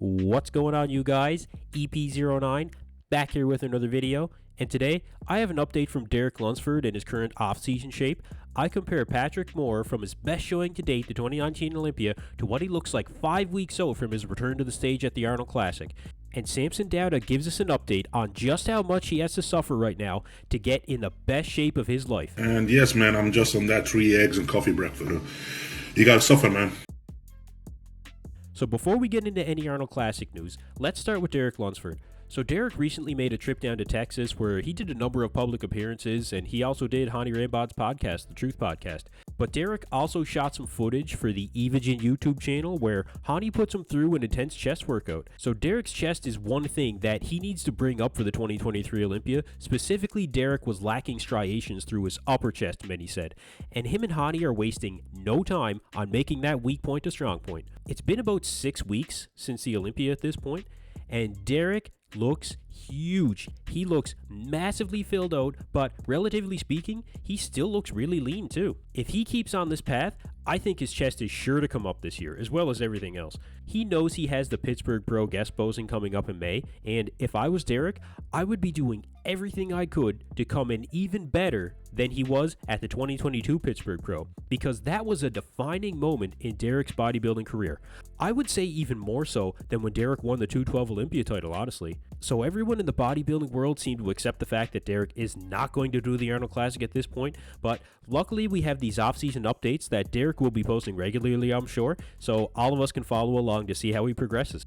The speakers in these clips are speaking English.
What's going on, you guys? EP09 back here with another video, and today I have an update from Derek Lunsford in his current off-season shape. I compare Patrick Moore from his best showing to date, the 2019 Olympia, to what he looks like 5 weeks out from his return to the stage at the Arnold Classic. And Samson Dauda gives us an update on just how much he has to suffer right now to get in the best shape of his life. And yes, man, I'm just on that 3 eggs and coffee breakfast. You gotta suffer, man. So before we get into any Arnold Classic news, let's start with Derek Lunsford. So Derek recently made a trip down to Texas where he did a number of public appearances, and he also did Hany Rambod's podcast, the Truth Podcast. But Derek also shot some footage for the Evagen YouTube channel where Hany puts him through an intense chest workout. So Derek's chest is one thing that he needs to bring up for the 2023 Olympia. Specifically, Derek was lacking striations through his upper chest, many said. And him and Hany are wasting no time on making that weak point a strong point. It's been about 6 weeks since the Olympia at this point, and Derek looks huge. He looks massively filled out, but relatively speaking, he still looks really lean too. If he keeps on this path, I think his chest is sure to come up this year, as well as everything else. He knows he has the Pittsburgh Pro guest posing coming up in May, and if I was Derek, I would be doing everything I could to come in even better than he was at the 2022 Pittsburgh Pro, because that was a defining moment in Derek's bodybuilding career. I would say even more so than when Derek won the 212 Olympia title, honestly. So everyone in the bodybuilding world seemed to accept the fact that Derek is not going to do the Arnold Classic at this point, but luckily we have these off-season updates that Derek will be posting regularly, I'm sure, so all of us can follow along to see how he progresses.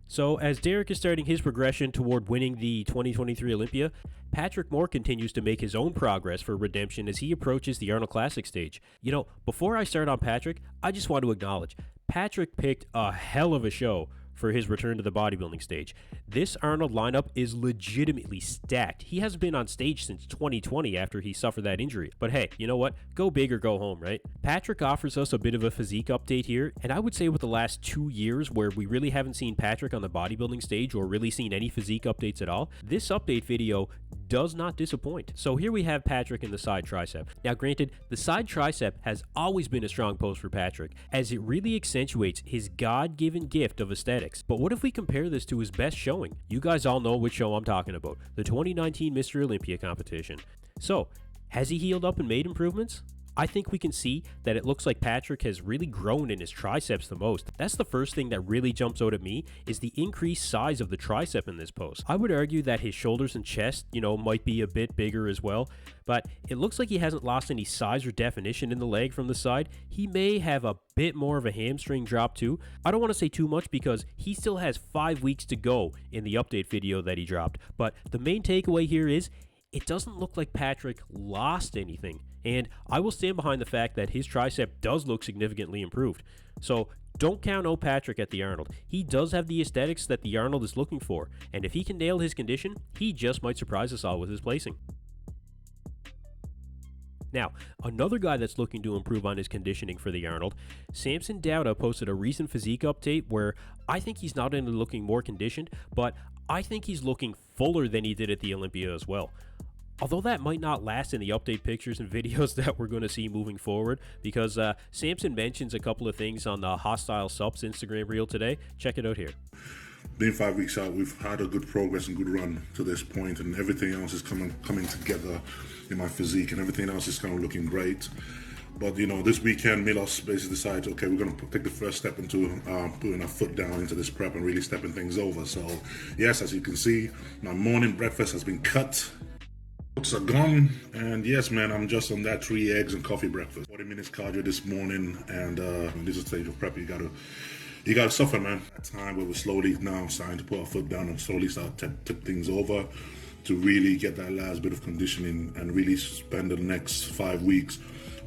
So as Derek is starting his progression toward winning the 2023 Olympia, Patrick Moore continues to make his own progress for redemption as he approaches the Arnold Classic stage. You know, before I start on Patrick, I just want to acknowledge, Patrick picked a hell of a show for his return to the bodybuilding stage. This Arnold lineup is legitimately stacked. He hasn't been on stage since 2020 after he suffered that injury. But hey, you know what? Go big or go home, right? Patrick offers us a bit of a physique update here, and I would say with the last 2 years where we really haven't seen Patrick on the bodybuilding stage or really seen any physique updates at all, this update video does not disappoint. So here we have Patrick in the side tricep. Now granted, the side tricep has always been a strong pose for Patrick, as it really accentuates his God-given gift of aesthetics. But what if we compare this to his best showing? You guys all know which show I'm talking about, the 2019 Mr. Olympia competition. So, has he healed up and made improvements? I think we can see that it looks like Patrick has really grown in his triceps the most. That's the first thing that really jumps out at me, is the increased size of the tricep in this pose. I would argue that his shoulders and chest, might be a bit bigger as well, but it looks like he hasn't lost any size or definition in the leg from the side. He may have a bit more of a hamstring drop too. I don't want to say too much because he still has 5 weeks to go in the update video that he dropped, but the main takeaway here is it doesn't look like Patrick lost anything, and I will stand behind the fact that his tricep does look significantly improved. So don't count out Patrick at the Arnold. He does have the aesthetics that the Arnold is looking for, and if he can nail his condition, he just might surprise us all with his placing. Now, another guy that's looking to improve on his conditioning for the Arnold, Samson Dauda posted a recent physique update where I think he's not only looking more conditioned, but I think he's looking fuller than he did at the Olympia as well. Although that might not last in the update pictures and videos that we're going to see moving forward, because Samson mentions a couple of things on the Hostile Subs Instagram reel today. Check it out here. Being 5 weeks out, we've had a good progress and good run to this point, and everything else is coming together in my physique, and everything else is kind of looking great. But this weekend, Milos basically decided, okay, we're going to take the first step into putting our foot down into this prep and really stepping things over. So yes, as you can see, my morning breakfast has been cut. Books are gone, and yes, man, I'm just on that 3 eggs and coffee breakfast. 40 minutes cardio this morning, and this is a stage of prep. You gotta suffer, man. That time where we're slowly now starting to put our foot down and slowly start to tip things over to really get that last bit of conditioning and really spend the next 5 weeks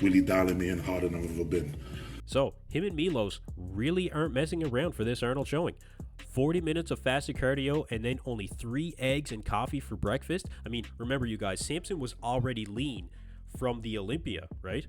really dialing me in harder than I've ever been. So, him and Milos really aren't messing around for this Arnold showing. 40 minutes of fasted cardio and then only 3 eggs and coffee for breakfast. I mean, remember you guys, Samson was already lean from the Olympia, right?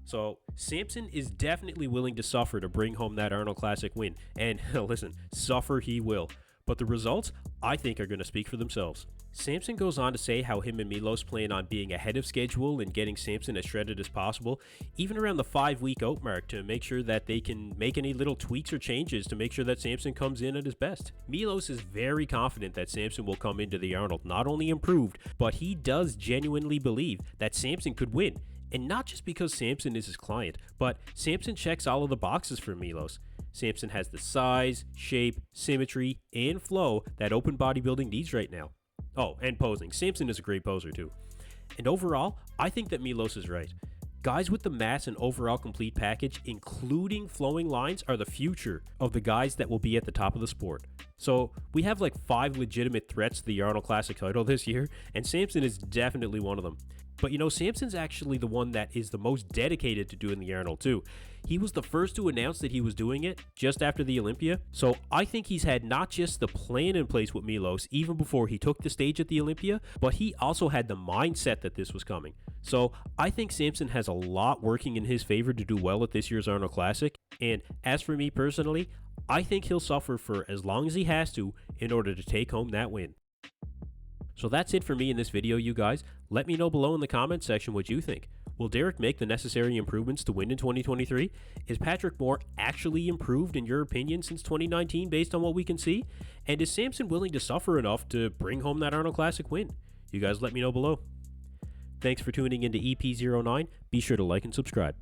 So Samson is definitely willing to suffer to bring home that Arnold Classic win. And listen, suffer he will. but the results, I think, are going to speak for themselves. Samson goes on to say how him and Milos plan on being ahead of schedule and getting Samson as shredded as possible, even around the 5-week out mark, to make sure that they can make any little tweaks or changes to make sure that Samson comes in at his best. Milos is very confident that Samson will come into the Arnold not only improved, but he does genuinely believe that Samson could win. And not just because Samson is his client, but Samson checks all of the boxes for Milos. Samson has the size, shape, symmetry, and flow that open bodybuilding needs right now. Oh, and posing. Samson is a great poser too. And overall, I think that Milos is right. Guys with the mass and overall complete package, including flowing lines, are the future of the guys that will be at the top of the sport. So we have like 5 legitimate threats to the Arnold Classic title this year, and Samson is definitely one of them. But you know, Samson's actually the one that is the most dedicated to doing the Arnold too. He was the first to announce that he was doing it just after the Olympia, so I think he's had not just the plan in place with Milos even before he took the stage at the Olympia, but he also had the mindset that this was coming. So I think Samson has a lot working in his favor to do well at this year's Arnold Classic, and as for me personally, I think he'll suffer for as long as he has to in order to take home that win. So that's it for me in this video, you guys. Let me know below in the comments section what you think. Will Derek make the necessary improvements to win in 2023? Is Patrick Moore actually improved in your opinion since 2019 based on what we can see? And is Samson willing to suffer enough to bring home that Arnold Classic win? You guys let me know below. Thanks for tuning into EP09. Be sure to like and subscribe.